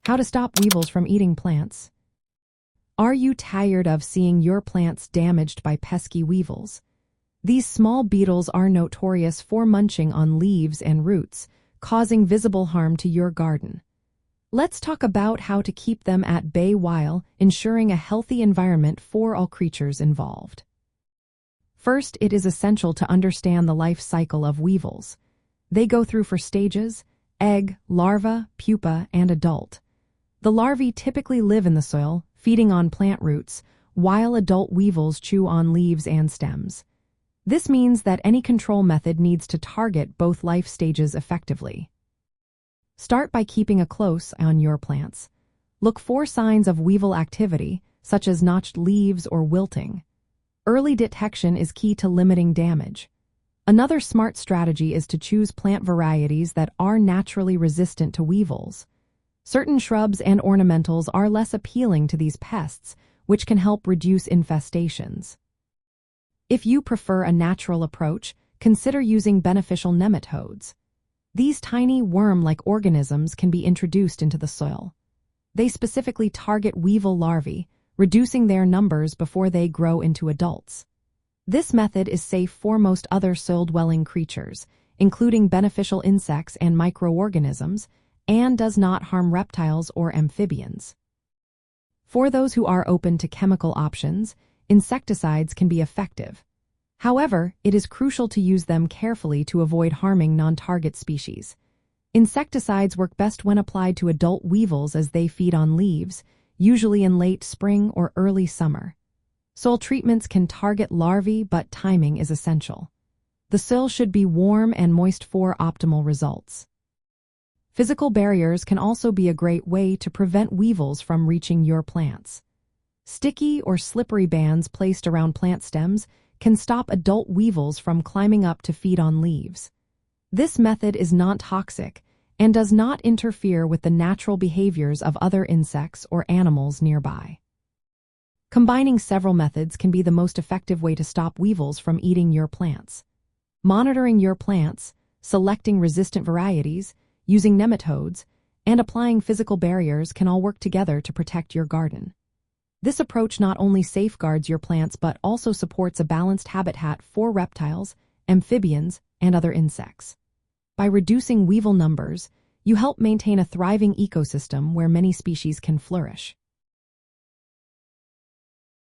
How to stop weevils from eating plants. Are you tired of seeing your plants damaged by pesky weevils? These small beetles are notorious for munching on leaves and roots, causing visible harm to your garden. Let's talk about how to keep them at bay while ensuring a healthy environment for all creatures involved. First, it is essential to understand the life cycle of weevils. They go through 4 stages: egg, larva, pupa, and adult. The larvae typically live in the soil, feeding on plant roots, while adult weevils chew on leaves and stems. This means that any control method needs to target both life stages effectively. Start by keeping a close eye on your plants. Look for signs of weevil activity, such as notched leaves or wilting. Early detection is key to limiting damage. Another smart strategy is to choose plant varieties that are naturally resistant to weevils. Certain shrubs and ornamentals are less appealing to these pests, which can help reduce infestations. If you prefer a natural approach, consider using beneficial nematodes. These tiny worm-like organisms can be introduced into the soil. They specifically target weevil larvae, reducing their numbers before they grow into adults. This method is safe for most other soil-dwelling creatures, including beneficial insects and microorganisms, and does not harm reptiles or amphibians. For those who are open to chemical options, insecticides can be effective. However, it is crucial to use them carefully to avoid harming non-target species. Insecticides work best when applied to adult weevils as they feed on leaves, usually in late spring or early summer. Soil treatments can target larvae, but timing is essential. The soil should be warm and moist for optimal results. Physical barriers can also be a great way to prevent weevils from reaching your plants. Sticky or slippery bands placed around plant stems can stop adult weevils from climbing up to feed on leaves. This method is non-toxic and does not interfere with the natural behaviors of other insects or animals nearby. Combining several methods can be the most effective way to stop weevils from eating your plants. Monitoring your plants, selecting resistant varieties, using nematodes, and applying physical barriers can all work together to protect your garden. This approach not only safeguards your plants but also supports a balanced habitat for reptiles, amphibians, and other insects. By reducing weevil numbers, you help maintain a thriving ecosystem where many species can flourish.